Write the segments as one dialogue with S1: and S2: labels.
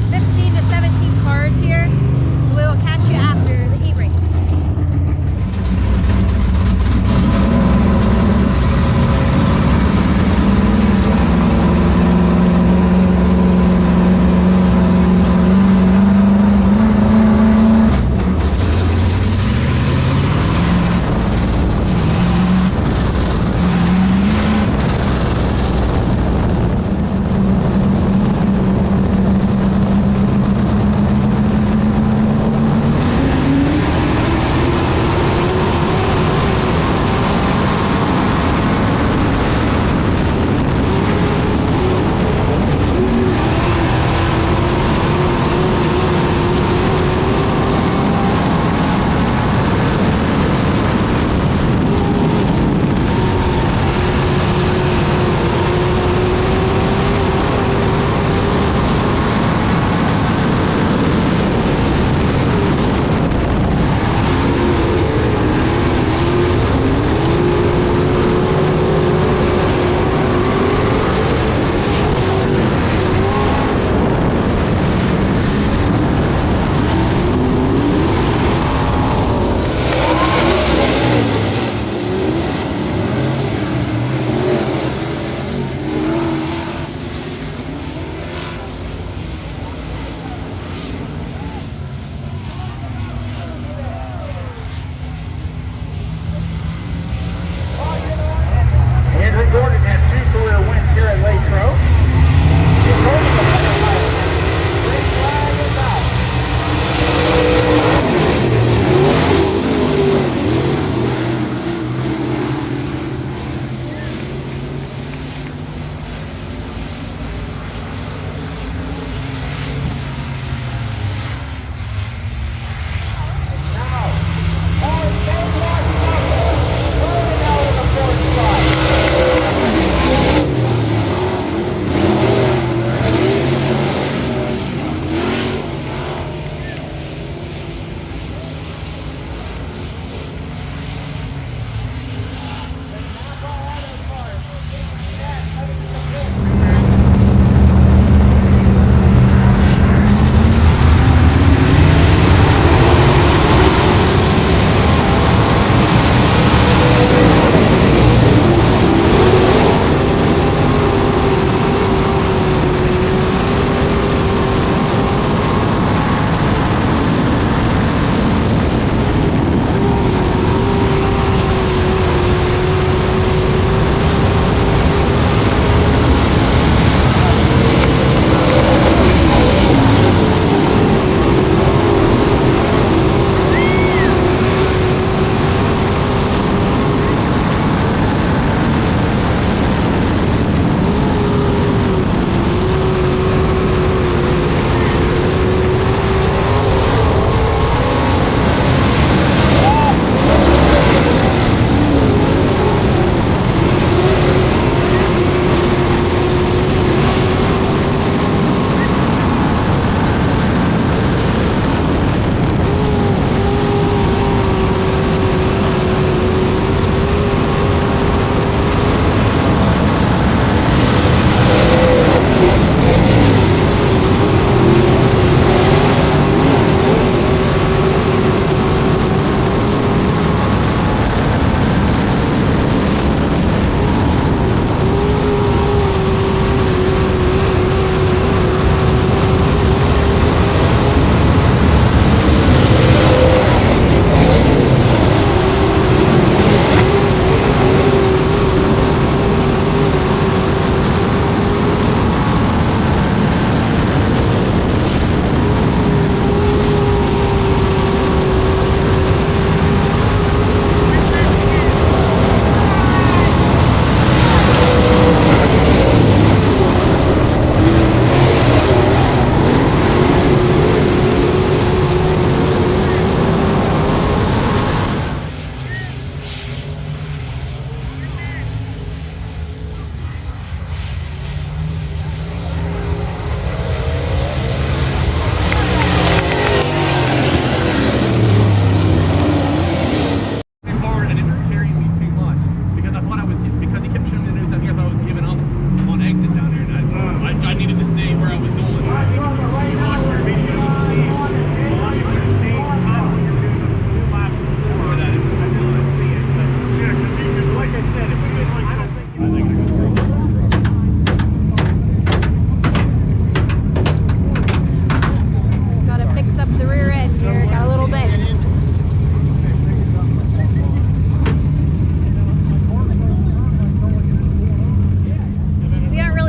S1: 15 to 17 cars here. We will catch you after the heat race.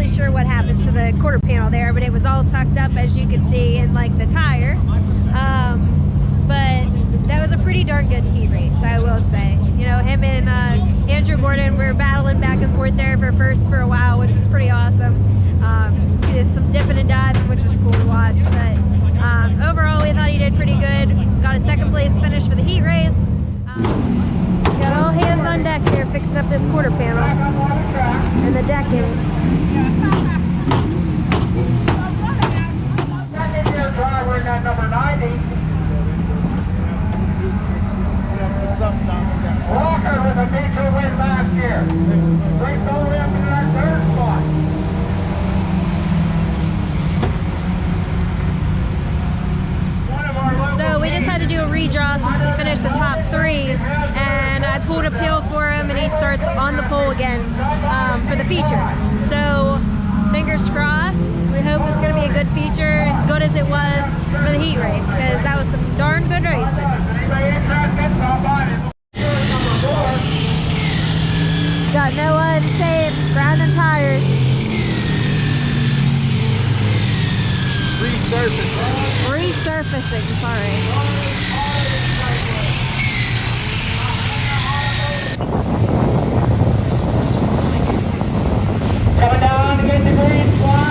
S1: really sure what happened to the quarter panel there, but it was all tucked up, as you could see, in like the tire. But that was a pretty darn good heat race, I will say. You know, him and Andrew Gordon were battling back and forth there for first for a while, which was pretty awesome. He did some dipping and diving, which was cool to watch. But overall, we thought he did pretty good. Got a second place finish for the heat race. Got all hands on deck here fixing up this quarter panel and the decking.
S2: Number 90. Walker with a major win last year. Brings all the way up to that third spot.
S1: So we just had to do a redraw since we finished the top 3, and I pulled a pill for him, and he starts on the pole again for the feature. So fingers crossed. We hope it's going to be a good feature, as good as it was for the heat race, because that was some darn good racing. Got Noah in shape, grinding tires. Resurfacing, sorry.
S2: Coming down to get the green flag.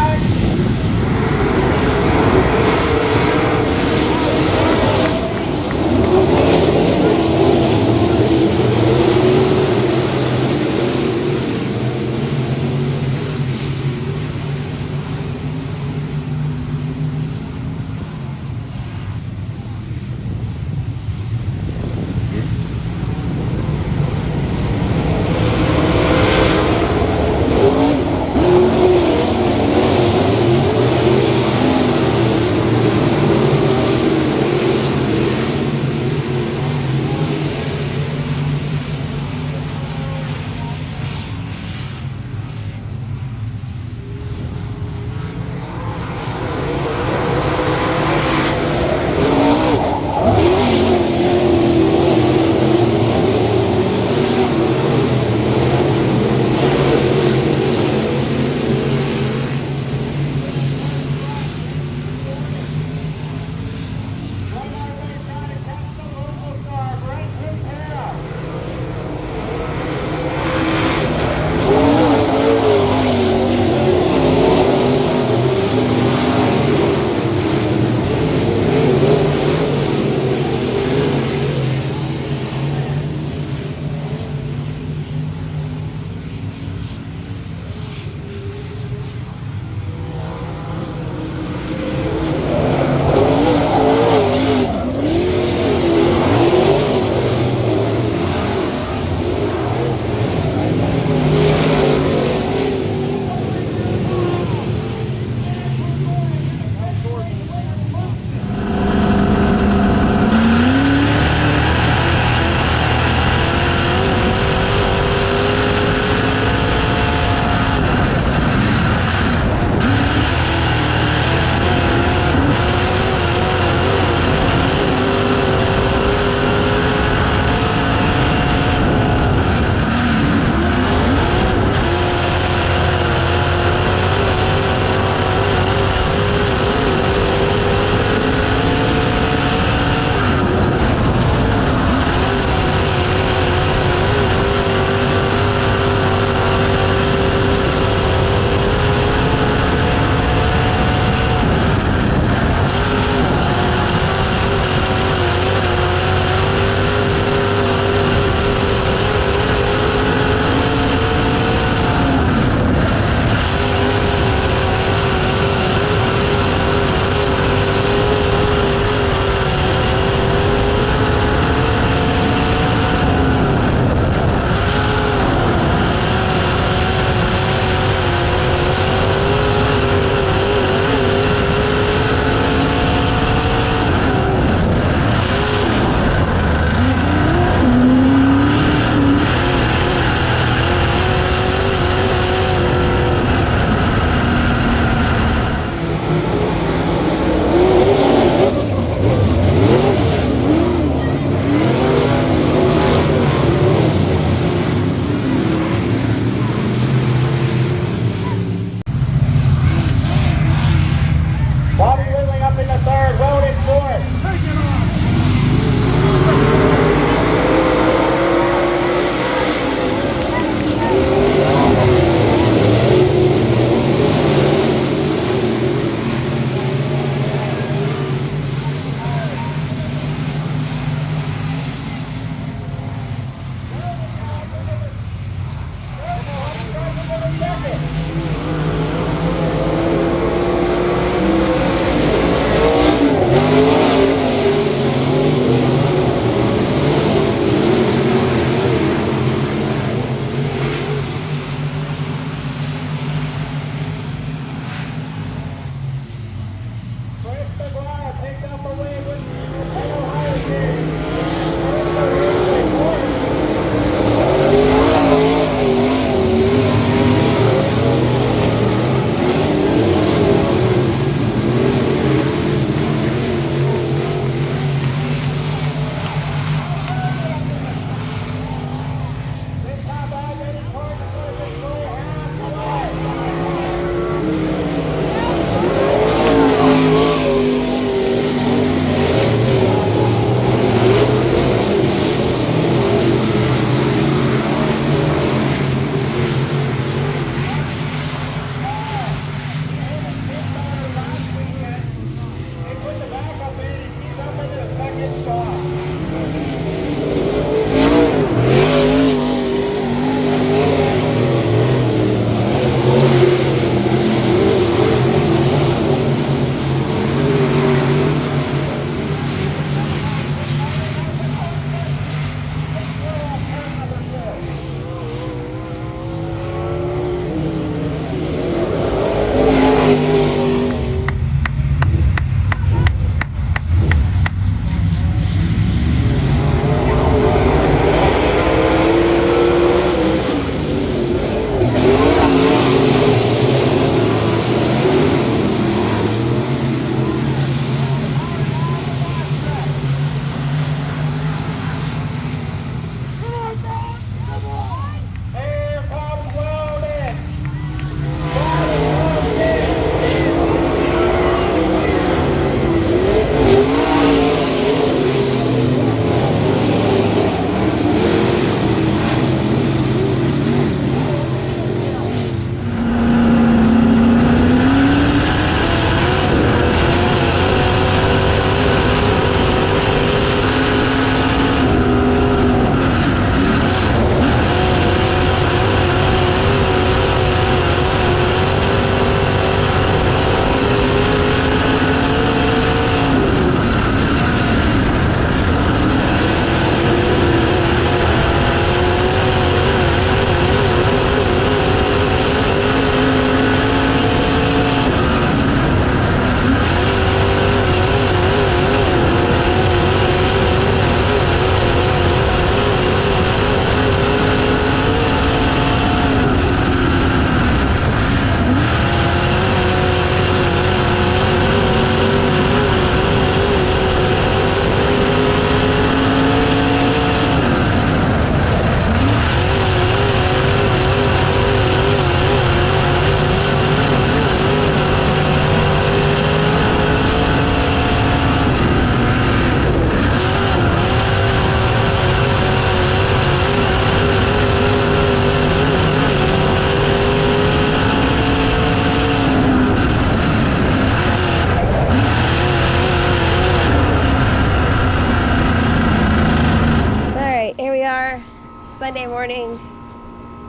S1: Sunday morning.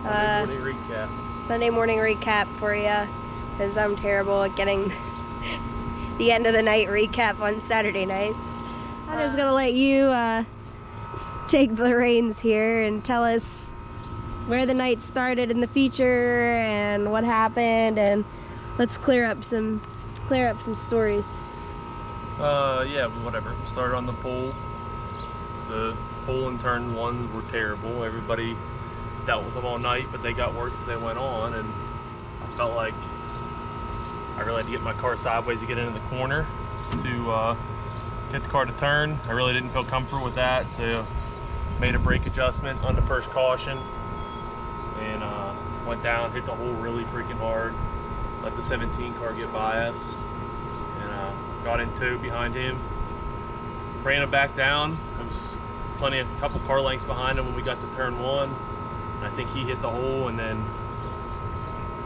S3: Sunday morning recap.
S1: Sunday morning recap for you, because I'm terrible at getting the end of the night recap on Saturday nights. I'm just gonna let you take the reins here and tell us where the night started in the feature and what happened, and let's clear up some stories.
S3: Yeah, whatever. We started on the pole. The pole and turn ones were terrible. Everybody dealt with them all night, but they got worse as they went on, and I felt like I really had to get my car sideways to get into the corner to get the car to turn. I really didn't feel comfortable with that, so made a brake adjustment on the first caution and went down, hit the hole really freaking hard, let the 17 car get by us, and got in tow behind him, ran him back down. I was a couple car lengths behind him when we got to turn one. I think he hit the hole and then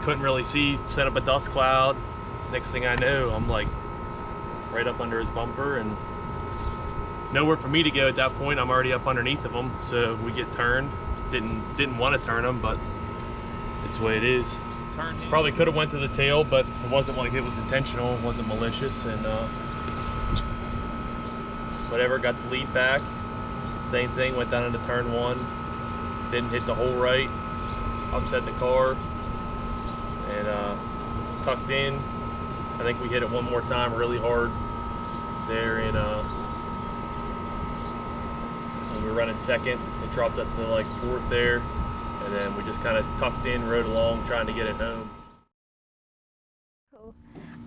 S3: couldn't really see, set up a dust cloud. Next thing I know, I'm like right up under his bumper and nowhere for me to go at that point. I'm already up underneath of him, so we get turned. Didn't want to turn him, but it's the way it is. Probably could have went to the tail, but it wasn't like it was intentional, it wasn't malicious, and whatever, got the lead back. Same thing, went down into turn one, didn't hit the hole right, upset the car, and tucked in. I think we hit it one more time really hard there, and when we were running second, it dropped us to like fourth there, and then we just kind of tucked in, rode along, trying to get it home.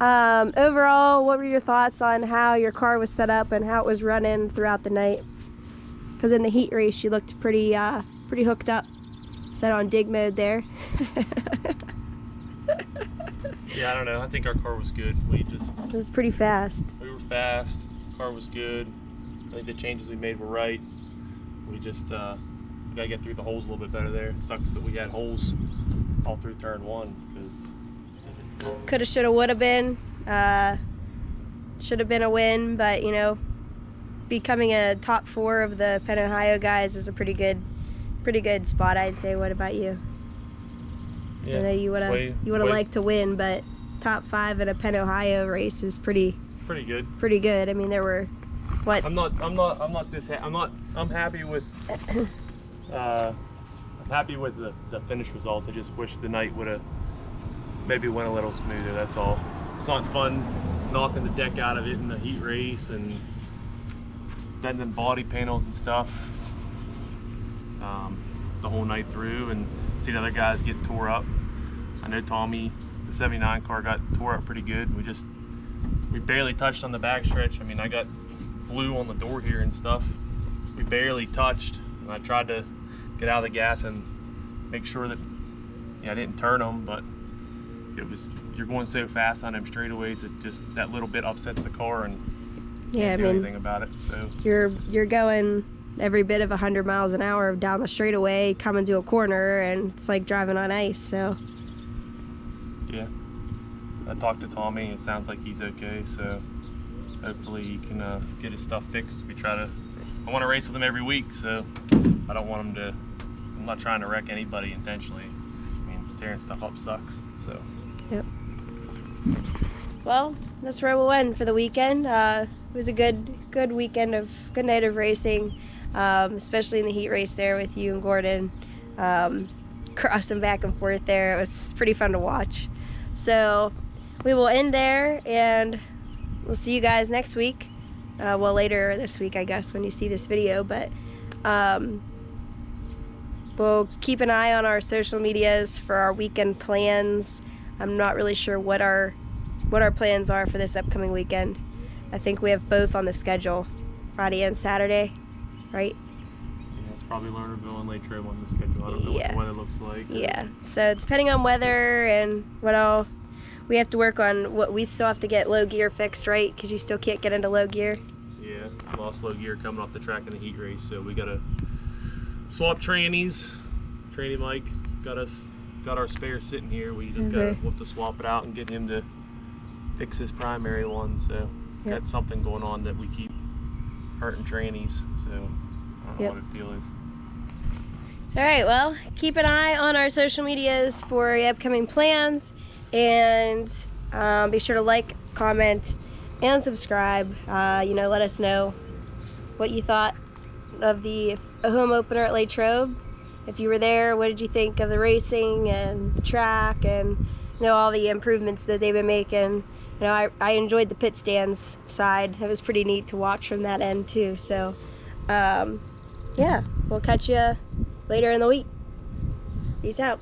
S1: Overall, what were your thoughts on how your car was set up and how it was running throughout the night? Because in the heat race, you looked pretty hooked up. Set on dig mode there.
S3: Yeah, I don't know. I think our car was good.
S1: It was pretty fast.
S3: We were fast. Car was good. I think the changes we made were right. We just we gotta get through the holes a little bit better there. It sucks that we had holes all through turn one.
S1: Coulda, shoulda, woulda been. Should have been a win, but you know, becoming a top 4 of the Penn Ohio guys is a pretty good spot, I'd say. What about you?
S3: Yeah,
S1: I know you would have liked to win, but top 5 in a Penn Ohio race is pretty good. Pretty good. I mean, there were what?
S3: I'm happy with the finish results. I just wish the night would have maybe went a little smoother. That's all. It's not fun knocking the deck out of it in the heat race and bending body panels and stuff the whole night through, and see the other guys get tore up. I know Tommy, the 79 car, got tore up pretty good. We barely touched on the backstretch. I mean, I got blue on the door here and stuff. We barely touched, and I tried to get out of the gas and make sure that I didn't turn them, but you're going so fast on them straightaways, it just, that little bit upsets the car, and
S1: yeah,
S3: can't do anything about it. So
S1: you're going every bit of 100 miles an hour down the straightaway, coming to a corner, and it's like driving on ice. So
S3: yeah, I talked to Tommy. It sounds like he's okay, so hopefully he can get his stuff fixed. I want to race with him every week, so I don't want him to, I'm not trying to wreck anybody intentionally. I mean, tearing stuff up sucks, so.
S1: Yep. Well, that's where we'll end for the weekend. It was a good weekend of good night of racing, especially in the heat race there with you and Gordon, crossing back and forth there. It was pretty fun to watch. So we will end there, and we'll see you guys next week. Well, later this week, I guess, when you see this video, but we'll keep an eye on our social medias for our weekend plans. I'm not really sure what our plans are for this upcoming weekend. I think we have both on the schedule, Friday and Saturday, right?
S3: Yeah, it's probably Lernerville and Latrobe on the schedule. I don't know what the weather looks like.
S1: Yeah, so depending on weather and what all, we have to work on what we still have to get low gear fixed, right? Because you still can't get into low gear.
S3: Yeah, lost low gear coming off the track in the heat race, so we gotta swap trannies. Tranny Mike got our spare sitting here. We just gotta have to swap it out and get him to fix his primary one. So got something going on that we keep hurting trannies. So I don't know what the deal is.
S1: All right, well, keep an eye on our social medias for the upcoming plans, and be sure to like, comment, and subscribe. Let us know what you thought of the home opener at Latrobe. If you were there, what did you think of the racing and the track, and all the improvements that they've been making? I enjoyed the pit stands side. It was pretty neat to watch from that end too. So yeah, we'll catch you later in the week. Peace out.